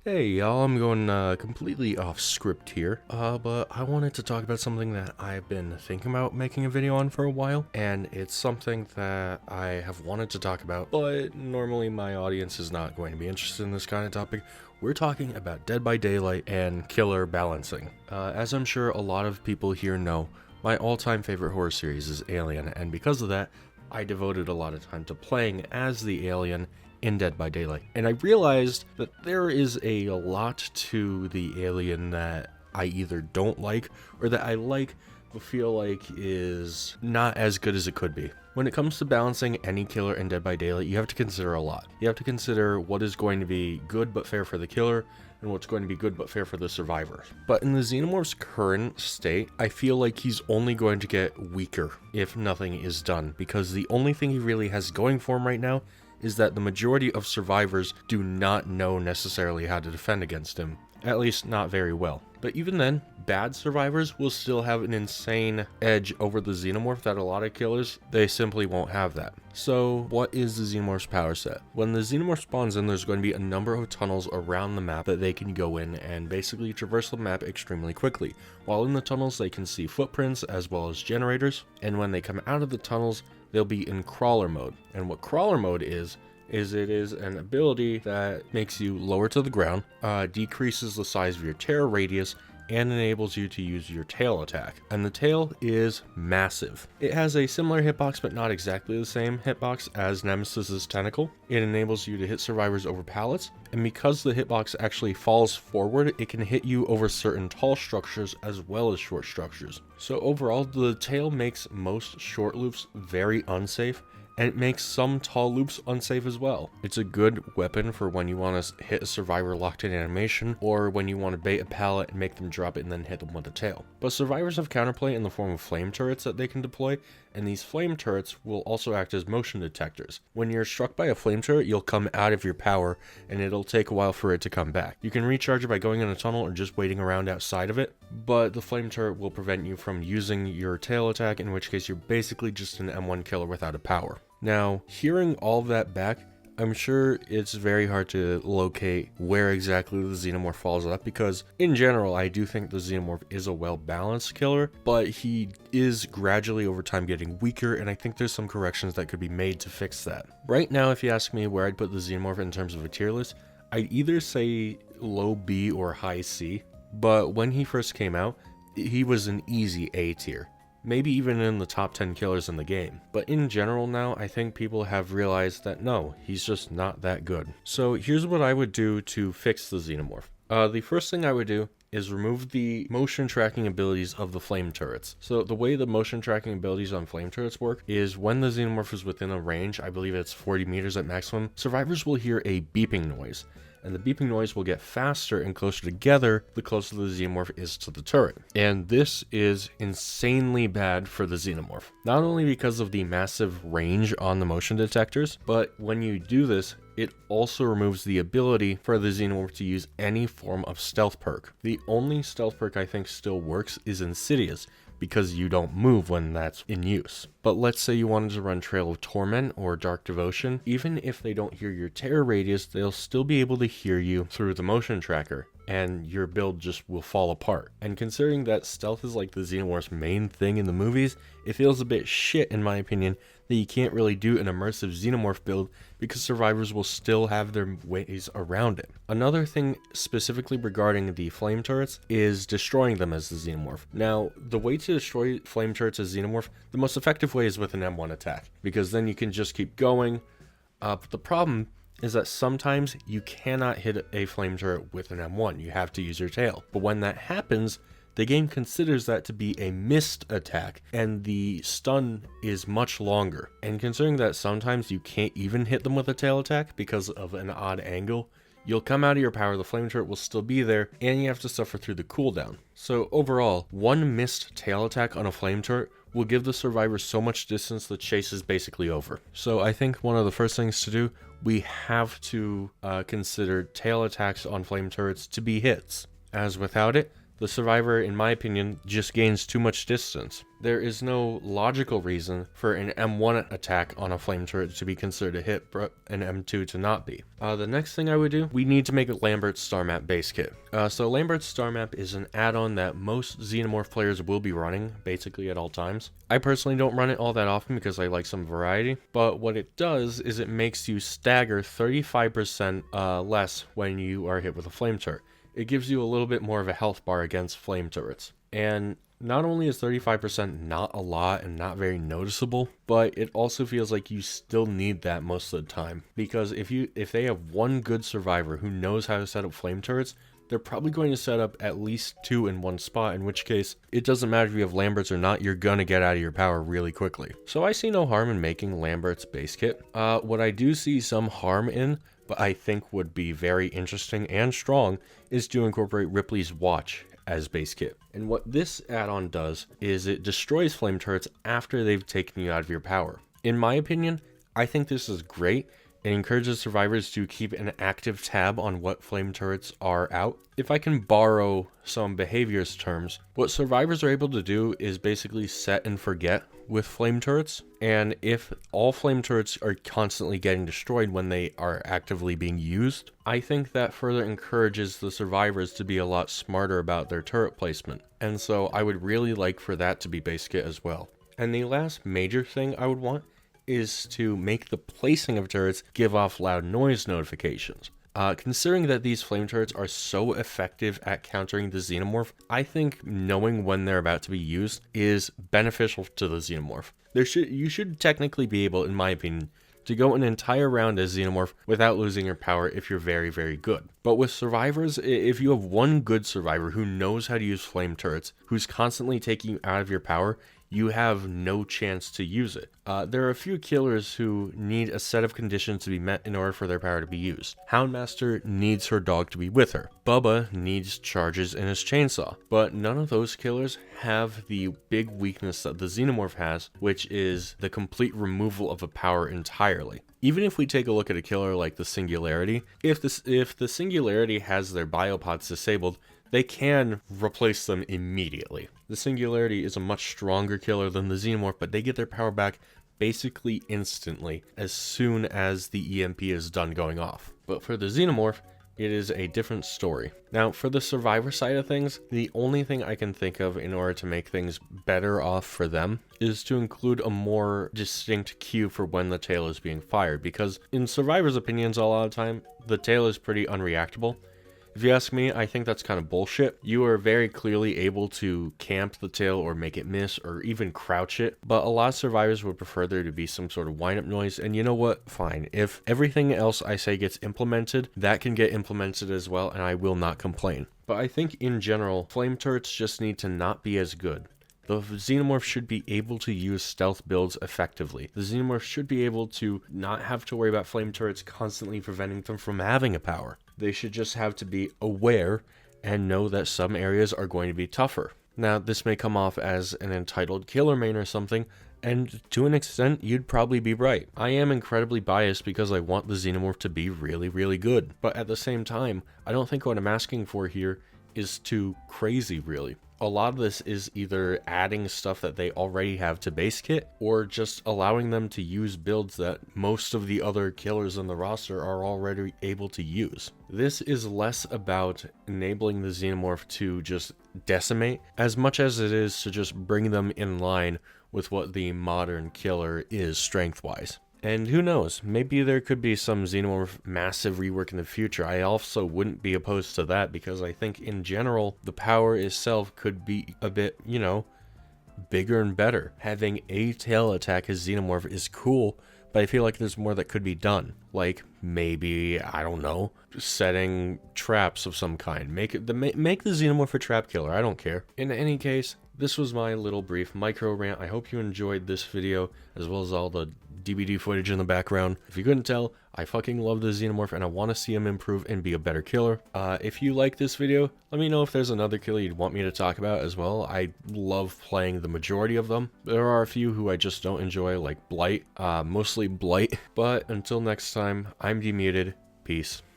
Hey y'all, I'm going completely off script here, but I wanted to talk about something that I've been thinking about making a video on for a while, and it's something that I have wanted to talk about, but normally my audience is not going to be interested in this kind of topic. We're talking about Dead by Daylight and killer balancing. As I'm sure a lot of people here know, my all-time favorite horror series is Alien, and because of that, I devoted a lot of time to playing as the alien in Dead by Daylight. And I realized that there is a lot to the alien that I either don't like or that I like but feel like is not as good as it could be. When it comes to balancing any killer in Dead by Daylight, you have to consider a lot. You have to consider what is going to be good but fair for the killer, and what's going to be good but fair for the survivors. But in the Xenomorph's current state, I feel like he's only going to get weaker if nothing is done, because the only thing he really has going for him right now is that the majority of survivors do not know necessarily how to defend against him, at least not very well. But even then, bad survivors will still have an insane edge over the Xenomorph that a lot of killers, they simply won't have that. So what is the Xenomorph's power set? When the Xenomorph spawns in, there's going to be a number of tunnels around the map that they can go in and basically traverse the map extremely quickly. While in the tunnels, they can see footprints as well as generators, and when they come out of the tunnels, they'll be in crawler mode. And what crawler mode is it is an ability that makes you lower to the ground, decreases the size of your terror radius, and enables you to use your tail attack. And the tail is massive. It has a similar hitbox but not exactly the same hitbox as Nemesis's tentacle. It enables you to hit survivors over pallets, and because the hitbox actually falls forward, it can hit you over certain tall structures as well as short structures. So overall, the tail makes most short loops very unsafe, and it makes some tall loops unsafe as well. It's a good weapon for when you want to hit a survivor locked in animation, or when you want to bait a pallet and make them drop it and then hit them with a tail. But survivors have counterplay in the form of flame turrets that they can deploy, and these flame turrets will also act as motion detectors. When you're struck by a flame turret, you'll come out of your power, and it'll take a while for it to come back. You can recharge it by going in a tunnel or just waiting around outside of it, but the flame turret will prevent you from using your tail attack, in which case you're basically just an M1 killer without a power. Now, hearing all of that back, I'm sure it's very hard to locate where exactly the Xenomorph falls up, because in general, I do think the Xenomorph is a well-balanced killer, but he is gradually over time getting weaker, and I think there's some corrections that could be made to fix that. Right now, if you ask me where I'd put the Xenomorph in terms of a tier list, I'd either say low B or high C, but when he first came out, he was an easy A tier. Maybe even in the top 10 killers in the game. But in general now, I think people have realized that no, he's just not that good. So here's what I would do to fix the Xenomorph. The first thing I would do is remove the motion tracking abilities of the flame turrets. So the way the motion tracking abilities on flame turrets work is when the Xenomorph is within a range, I believe it's 40 meters at maximum, survivors will hear a beeping noise. And the beeping noise will get faster and closer together the closer the Xenomorph is to the turret. And this is insanely bad for the Xenomorph. Not only because of the massive range on the motion detectors, but when you do this, it also removes the ability for the Xenomorph to use any form of stealth perk. The only stealth perk I think still works is Insidious, because you don't move when that's in use. But let's say you wanted to run Trail of Torment or Dark Devotion, even if they don't hear your terror radius, they'll still be able to hear you through the motion tracker, and your build just will fall apart. And considering that stealth is like the Xenomorph's main thing in the movies, it feels a bit shit in my opinion that you can't really do an immersive Xenomorph build because survivors will still have their ways around it. Another thing specifically regarding the flame turrets is destroying them as the Xenomorph. Now, the way to destroy flame turrets as Xenomorph, the most effective way is with an M1 attack, because then you can just keep going. But the problem is that sometimes you cannot hit a flame turret with an M1, you have to use your tail. But when that happens, the game considers that to be a missed attack, and the stun is much longer. And considering that sometimes you can't even hit them with a tail attack because of an odd angle, you'll come out of your power, the flame turret will still be there, and you have to suffer through the cooldown. So overall, one missed tail attack on a flame turret will give the survivor so much distance the chase is basically over. So I think one of the first things to do, we have to consider tail attacks on flame turrets to be hits, as without it, the survivor, in my opinion, just gains too much distance. There is no logical reason for an M1 attack on a flame turret to be considered a hit, but an M2 to not be. The next thing I would do, we need to make a Lamberts Star Map base kit. So Lamberts Star Map is an add-on that most Xenomorph players will be running, basically at all times. I personally don't run it all that often because I like some variety, but what it does is it makes you stagger 35% less when you are hit with a flame turret. It gives you a little bit more of a health bar against flame turrets. And not only is 35% not a lot and not very noticeable, but it also feels like you still need that most of the time. Because if they have one good survivor who knows how to set up flame turrets, they're probably going to set up at least 2 in one spot, in which case, it doesn't matter if you have Lamberts or not, you're gonna get out of your power really quickly. So I see no harm in making Lamberts base kit. What I do see some harm in, but I think would be very interesting and strong, is to incorporate Ripleys Watch as base kit. And what this add-on does is it destroys flame turrets after they've taken you out of your power. In my opinion, I think this is great. It encourages survivors to keep an active tab on what flame turrets are out. If I can borrow some behaviors terms, what survivors are able to do is basically set and forget with flame turrets. And if all flame turrets are constantly getting destroyed when they are actively being used, I think that further encourages the survivors to be a lot smarter about their turret placement. And so I would really like for that to be base kit as well. And the last major thing I would want is to make the placing of turrets give off loud noise notifications. Considering that these flame turrets are so effective at countering the Xenomorph, I think knowing when they're about to be used is beneficial to the Xenomorph. You should technically be able, in my opinion, to go an entire round as Xenomorph without losing your power if you're very, very good. But with survivors, if you have one good survivor who knows how to use flame turrets, who's constantly taking you out of your power, you have no chance to use it. There are a few killers who need a set of conditions to be met in order for their power to be used. Houndmaster needs her dog to be with her. Bubba needs charges in his chainsaw. But none of those killers have the big weakness that the Xenomorph has, which is the complete removal of a power entirely. Even if we take a look at a killer like the Singularity, if the Singularity has their biopods disabled, they can replace them immediately. The Singularity is a much stronger killer than the Xenomorph, but they get their power back basically instantly as soon as the EMP is done going off. But for the Xenomorph, it is a different story. Now, for the survivor side of things, the only thing I can think of in order to make things better off for them is to include a more distinct cue for when the tail is being fired, because in survivors' opinions a lot of the time, the tail is pretty unreactable. If you ask me, I think that's kind of bullshit. You are very clearly able to camp the tail or make it miss or even crouch it, but a lot of survivors would prefer there to be some sort of wind-up noise, and you know what? Fine. If everything else I say gets implemented, that can get implemented as well, and I will not complain. But I think in general, flame turrets just need to not be as good. The Xenomorph should be able to use stealth builds effectively. The Xenomorph should be able to not have to worry about flame turrets constantly preventing them from having a power. They should just have to be aware and know that some areas are going to be tougher. Now, this may come off as an entitled killer main or something, and to an extent, you'd probably be right. I am incredibly biased because I want the Xenomorph to be really, really good. But at the same time, I don't think what I'm asking for here is too crazy, really. A lot of this is either adding stuff that they already have to base kit, or just allowing them to use builds that most of the other killers on the roster are already able to use. This is less about enabling the Xenomorph to just decimate, as much as it is to just bring them in line with what the modern killer is strength-wise. And who knows, maybe there could be some Xenomorph massive rework in the future. I also wouldn't be opposed to that because I think in general, the power itself could be a bit, bigger and better. Having a tail attack as Xenomorph is cool, but I feel like there's more that could be done. Like maybe, I don't know, setting traps of some kind. Make the Xenomorph a trap killer, I don't care. In any case, this was my little brief micro rant. I hope you enjoyed this video, as well as all the DVD footage in the background. If you couldn't tell, I fucking love the Xenomorph and I want to see him improve and be a better killer. If you like this video, let me know if there's another killer you'd want me to talk about as well. I love playing the majority of them. There are a few who I just don't enjoy, like Blight, mostly Blight. But until next time, I'm Demuted. Peace.